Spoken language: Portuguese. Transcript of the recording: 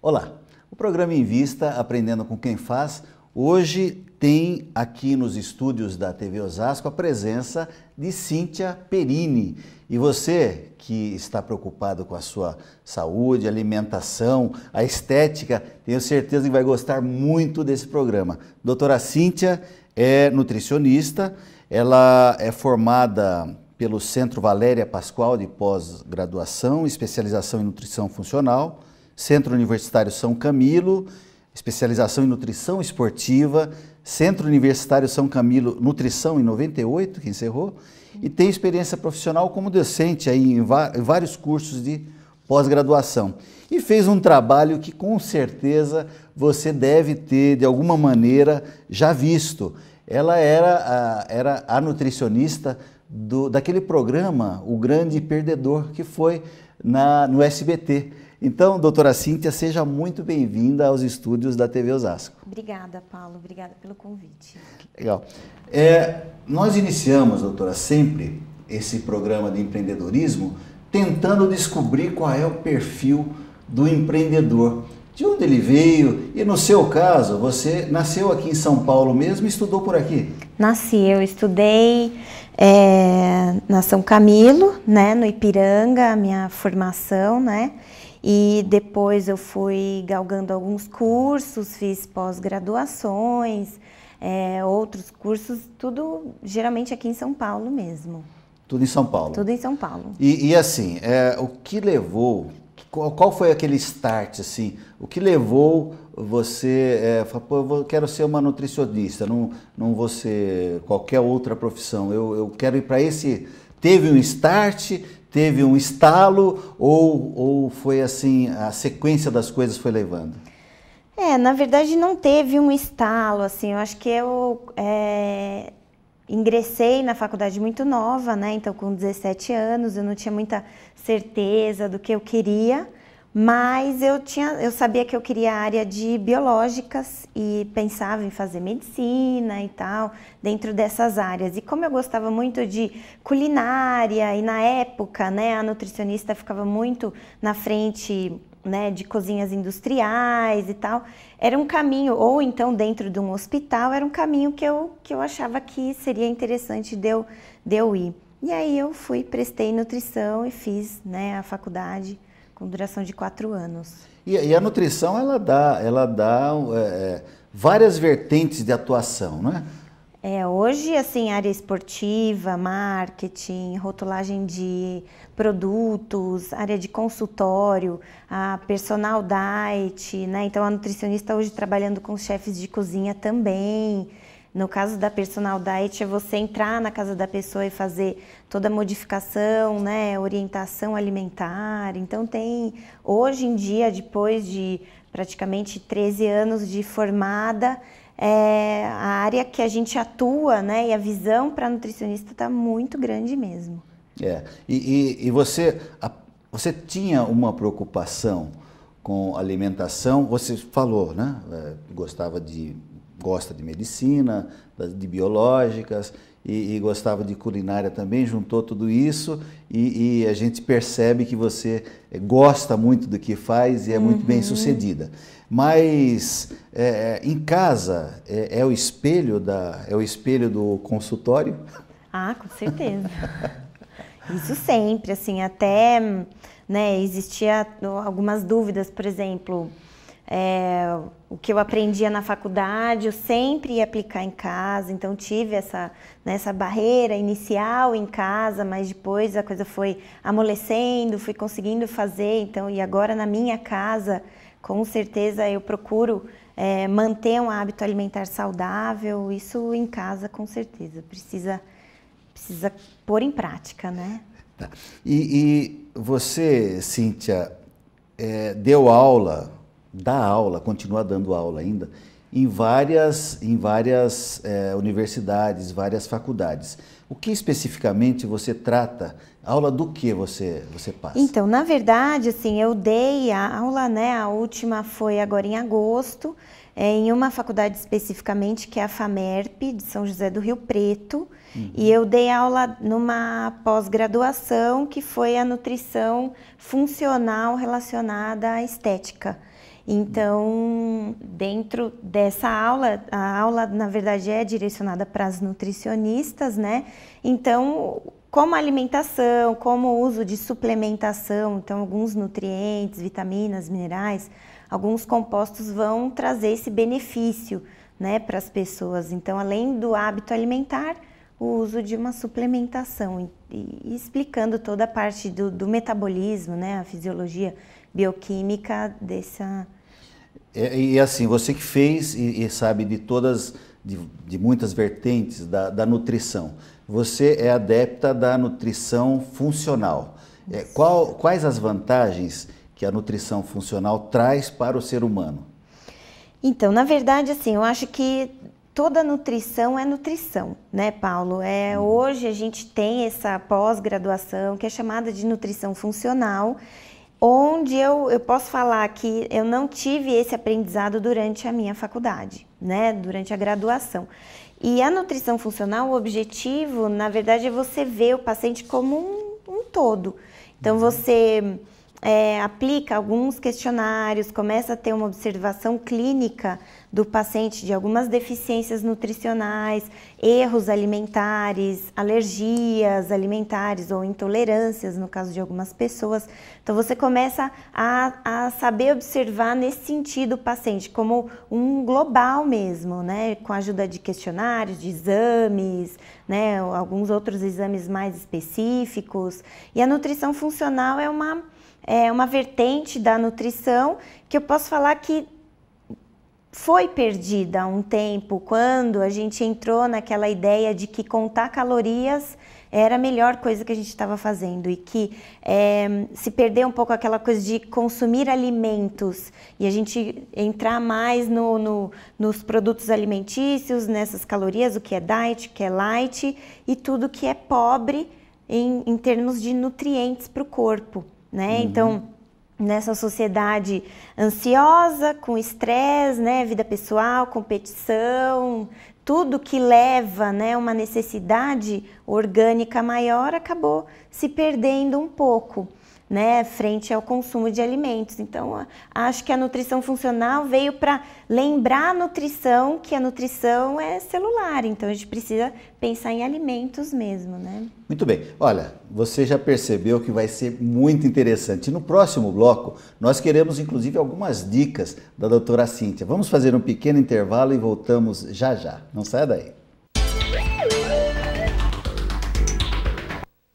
Olá, o programa Invista, Aprendendo com Quem Faz, hoje tem aqui nos estúdios da TV Osasco a presença de Cíntia Perini. E você que está preocupado com a sua saúde, alimentação, a estética, tenho certeza que vai gostar muito desse programa. Doutora Cíntia é nutricionista, ela é formada pelo Centro Valéria Pascoal de pós-graduação, especialização em nutrição funcional, Centro Universitário São Camilo, especialização em nutrição esportiva, Centro Universitário São Camilo, nutrição em 98, que encerrou, e tem experiência profissional como docente aí em vários cursos de pós-graduação. E fez um trabalho que com certeza você deve ter, de alguma maneira, já visto. Ela era a nutricionista daquele programa, O Grande Perdedor, que foi no SBT. Então, doutora Cíntia, seja muito bem-vinda aos estúdios da TV Osasco. Obrigada, Paulo. Obrigada pelo convite. Legal. Nós iniciamos, doutora, sempre esse programa de empreendedorismo tentando descobrir qual é o perfil do empreendedor, de onde ele veio e, no seu caso, você nasceu aqui em São Paulo mesmo e estudou por aqui? Eu estudei na São Camilo, né, no Ipiranga, a minha formação, né? E depois eu fui galgando alguns cursos, fiz pós-graduações, outros cursos, tudo geralmente aqui em São Paulo mesmo. Tudo em São Paulo? Tudo em São Paulo. E assim, o que levou, qual foi aquele start, assim, o que levou você, eu quero ser uma nutricionista, não vou ser qualquer outra profissão, eu quero ir para esse, teve um start, teve um estalo ou foi assim, a sequência das coisas foi levando? Na verdade não teve um estalo, assim, eu acho que eu ingressei na faculdade muito nova, né, então com 17 anos eu não tinha muita certeza do que eu queria, mas eu sabia que eu queria a área de biológicas e pensava em fazer medicina e tal, dentro dessas áreas. E como eu gostava muito de culinária e na época, né, a nutricionista ficava muito na frente, né, de cozinhas industriais e tal, era um caminho, ou então dentro de um hospital, era um caminho que eu achava que seria interessante de eu ir. E aí eu prestei nutrição e fiz, né, a faculdade com duração de 4 anos. E a nutrição, ela dá várias vertentes de atuação, não é? Hoje, assim, área esportiva, marketing, rotulagem de produtos, área de consultório, a personal diet, né? Então, a nutricionista hoje trabalhando com chefes de cozinha também. No caso da personal diet, é você entrar na casa da pessoa e fazer toda a modificação, né, orientação alimentar. Então hoje em dia, depois de praticamente 13 anos de formada, a área que a gente atua, né, e a visão para nutricionista está muito grande mesmo. E você tinha uma preocupação com alimentação? Você falou, né, gosta de medicina, de biológicas e gostava de culinária também, juntou tudo isso e a gente percebe que você gosta muito do que faz e é muito bem sucedida. Mas em casa é o espelho do consultório? Ah, com certeza. Isso sempre, assim, até, né, existia algumas dúvidas, por exemplo, o que eu aprendia na faculdade, eu sempre ia aplicar em casa, então tive essa barreira inicial em casa, mas depois a coisa foi amolecendo, fui conseguindo fazer, então, e agora na minha casa, com certeza eu procuro manter um hábito alimentar saudável, isso em casa com certeza, precisa pôr em prática, né? Tá. E você, Cíntia, deu aula, dá aula, continua dando aula ainda, em várias universidades, várias faculdades. O que especificamente você trata? Aula do que você passa? Então, na verdade, assim, eu dei a aula, né? A última foi agora em agosto. em uma faculdade especificamente, que é a FAMERP, de São José do Rio Preto, e eu dei aula numa pós-graduação que foi a nutrição funcional relacionada à estética. Então, dentro dessa aula, a aula, na verdade, é direcionada para as nutricionistas, né? Então, como alimentação, como o uso de suplementação, então alguns nutrientes, vitaminas, minerais, alguns compostos vão trazer esse benefício, né, para as pessoas. Então, além do hábito alimentar, o uso de uma suplementação e explicando toda a parte do metabolismo, né, a fisiologia bioquímica dessa... E assim, você que fez e sabe de todas, de muitas vertentes da nutrição, você é adepta da nutrição funcional. Quais as vantagens que a nutrição funcional traz para o ser humano? Então, na verdade, assim, eu acho que toda nutrição é nutrição, né, Paulo? Hoje a gente tem essa pós-graduação que é chamada de nutrição funcional, onde eu posso falar que eu não tive esse aprendizado durante a minha faculdade, né, durante a graduação. E a nutrição funcional, o objetivo, na verdade, é você ver o paciente como um todo. Então, você aplica alguns questionários, começa a ter uma observação clínica do paciente de algumas deficiências nutricionais, erros alimentares, alergias alimentares ou intolerâncias, no caso de algumas pessoas. Então, você começa a saber observar nesse sentido o paciente, como um global mesmo, né? Com a ajuda de questionários, de exames, né? Alguns outros exames mais específicos. E a nutrição funcional é uma vertente da nutrição que eu posso falar que foi perdida há um tempo, quando a gente entrou naquela ideia de que contar calorias era a melhor coisa que a gente estava fazendo e que se perdeu um pouco aquela coisa de consumir alimentos e a gente entrar mais nos produtos alimentícios, nessas calorias, o que é diet, o que é light e tudo que é pobre em termos de nutrientes para o corpo, né? Então, nessa sociedade ansiosa, com estresse, né, vida pessoal, competição, tudo que leva, né, uma necessidade orgânica maior acabou se perdendo um pouco, né, frente ao consumo de alimentos. Então, acho que a nutrição funcional veio para lembrar a nutrição, que a nutrição é celular, então a gente precisa pensar em alimentos mesmo, né? Muito bem. Olha, você já percebeu que vai ser muito interessante. No próximo bloco, nós queremos inclusive algumas dicas da doutora Cíntia. Vamos fazer um pequeno intervalo e voltamos já já. Não saia daí.